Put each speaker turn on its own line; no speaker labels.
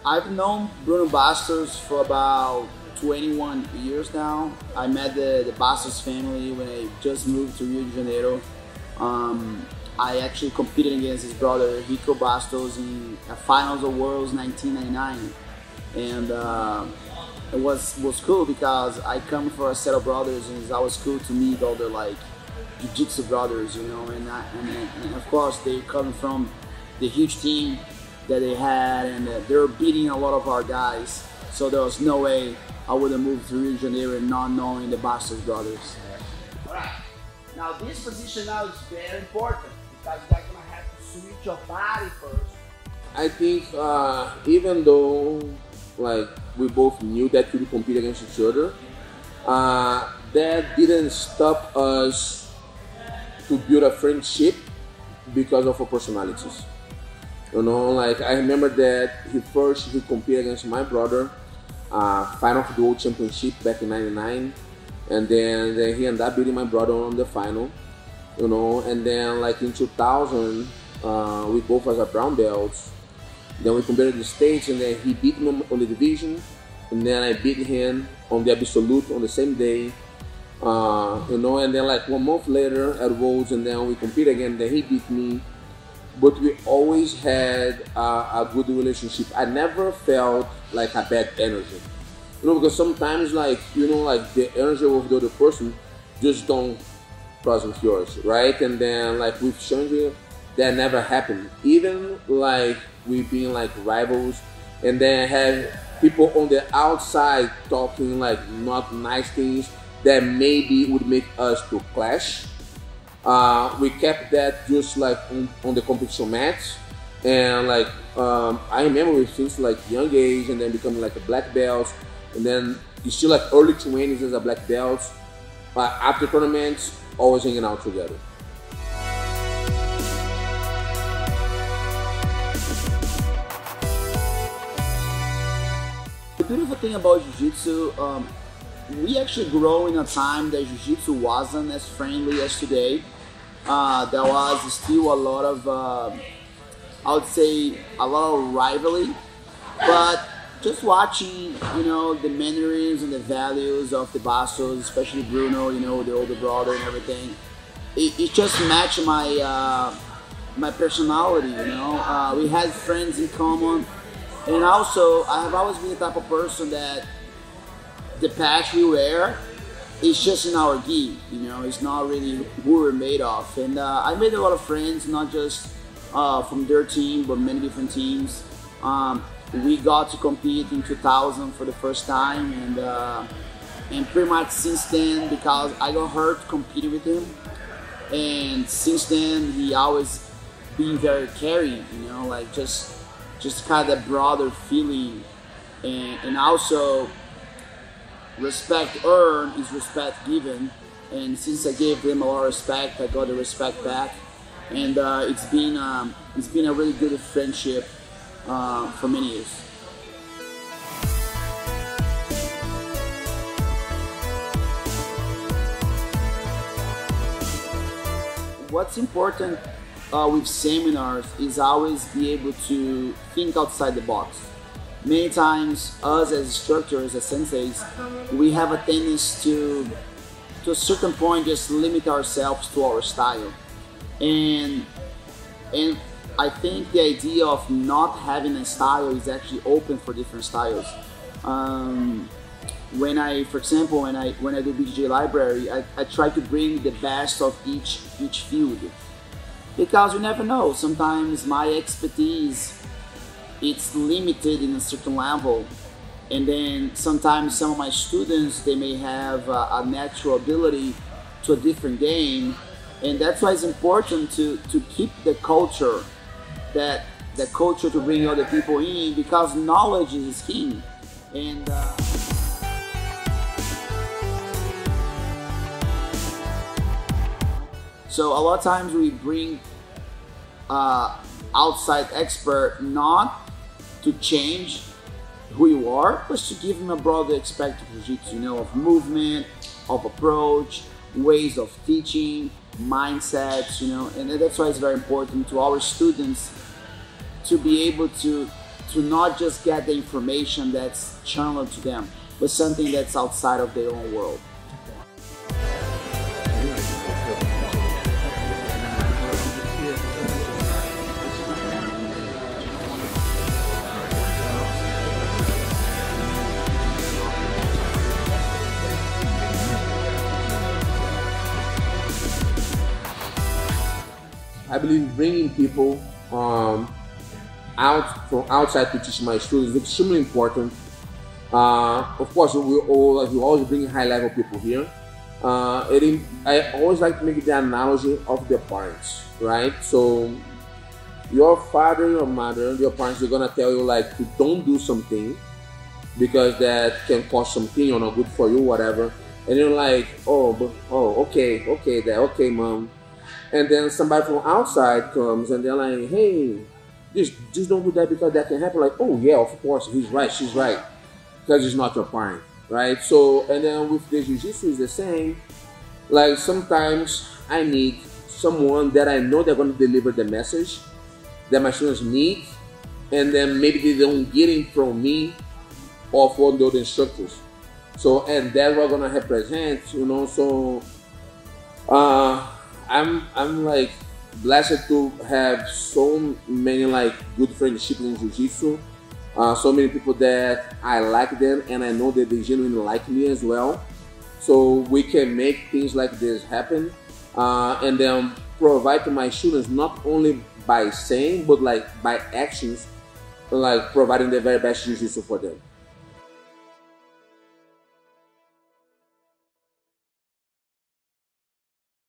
I've known Bruno Bastos for about 21 years now. I met the Bastos family when I just moved to Rio de Janeiro. I actually competed against his brother Rico Bastos in a finals of Worlds 1999, and it was cool because I come from a set of brothers, and it's always cool to meet all the like Jiu-Jitsu brothers, you know, and of course they come from the huge team that they had, and they were beating a lot of our guys. So there was no way I would have moved to Rio de Janeiro not knowing the Bastos brothers.
All right. Now this position now is very important because you're gonna have to switch your body first.
I think even though like we both knew that we would compete against each other, that didn't stop us to build a friendship because of our personalities. You know, like I remember that he competed against my brother, final of the World Championship back in '99, and then he ended up beating my brother on the final. You know, and then like in 2000, we both was a brown belts. Then we competed in the States, and then he beat me on the division, and then I beat him on the absolute on the same day. You know, and then like 1 month later at Worlds, and then we compete again. Then he beat me. But we always had a good relationship. I never felt like a bad energy, you know, because sometimes like, you know, like the energy of the other person just don't cross with yours, right? And then like with Xande, that never happened. Even like we being like rivals, and then have people on the outside talking like not nice things that maybe would make us to clash. We kept that just like on the competition match, and like I remember we since like young age, and then becoming like a black belt, and then it's still like early 20s as a black belt. After tournaments, always hanging out together.
The beautiful thing about Jiu-Jitsu, we actually grow in a time that Jiu-Jitsu wasn't as friendly as today. There was still a lot of, I would say, a lot of rivalry. But just watching, you know, the mannerisms and the values of the Bastos, especially Bruno, you know, the older brother and everything, it just matched my my personality, you know. We had friends in common, and also I have always been the type of person that the patch we wear is just in our gi, you know, it's not really who we're made of. And I made a lot of friends, not just from their team, but many different teams. We got to compete in 2000 for the first time, and pretty much since then, because I got hurt competing with him, and since then he always been very caring, you know, like just kind of brother feeling, and also respect earned is respect given, and since I gave them a lot of respect, I got the respect back, and it's been a really good friendship for many years. What's important with seminars is always be able to think outside the box. Many times, us as instructors, as senseis, we have a tendency to a certain point, just limit ourselves to our style. And I think the idea of not having a style is actually open for different styles. For example, when I do BJJ library, I try to bring the best of each field, because you never know. Sometimes my expertise, it's limited in a certain level, and then sometimes some of my students, they may have a natural ability to a different game, and that's why it's important to keep the culture, the culture to bring other people in, because knowledge is king. And so a lot of times we bring outside expert not to change who you are, but to give them a broader perspective of Jiu-Jitsu, you know, of movement, of approach, ways of teaching, mindsets, you know, and that's why it's very important to our students to be able to to not just get the information that's channeled to them, but something that's outside of their own world.
I believe bringing people out from outside to teach my students is extremely important. Of course, we always bring high-level people here. I always like to make the analogy of the parents, right? So your father, your mother, your parents, they're gonna tell you like to don't do something because that can cause something or not good for you, whatever. And you're like, okay, dad, okay, mom. And then somebody from outside comes and they're like, hey, just don't do that because that can happen. Like, oh yeah, of course, he's right, she's right. Because it's not your parent, right? So, and then with the Jiu-Jitsu is the same. Like sometimes I need someone that I know they're going to deliver the message that my students need, and then maybe they don't get it from me or from the other instructors. So, and that's what I'm gonna represent, you know. So, I'm like blessed to have so many like good friendships in Jiu-Jitsu. So many people that I like them and I know that they genuinely like me as well. So we can make things like this happen, and then provide to my students not only by saying but like by actions, like providing the very best Jiu-Jitsu for them.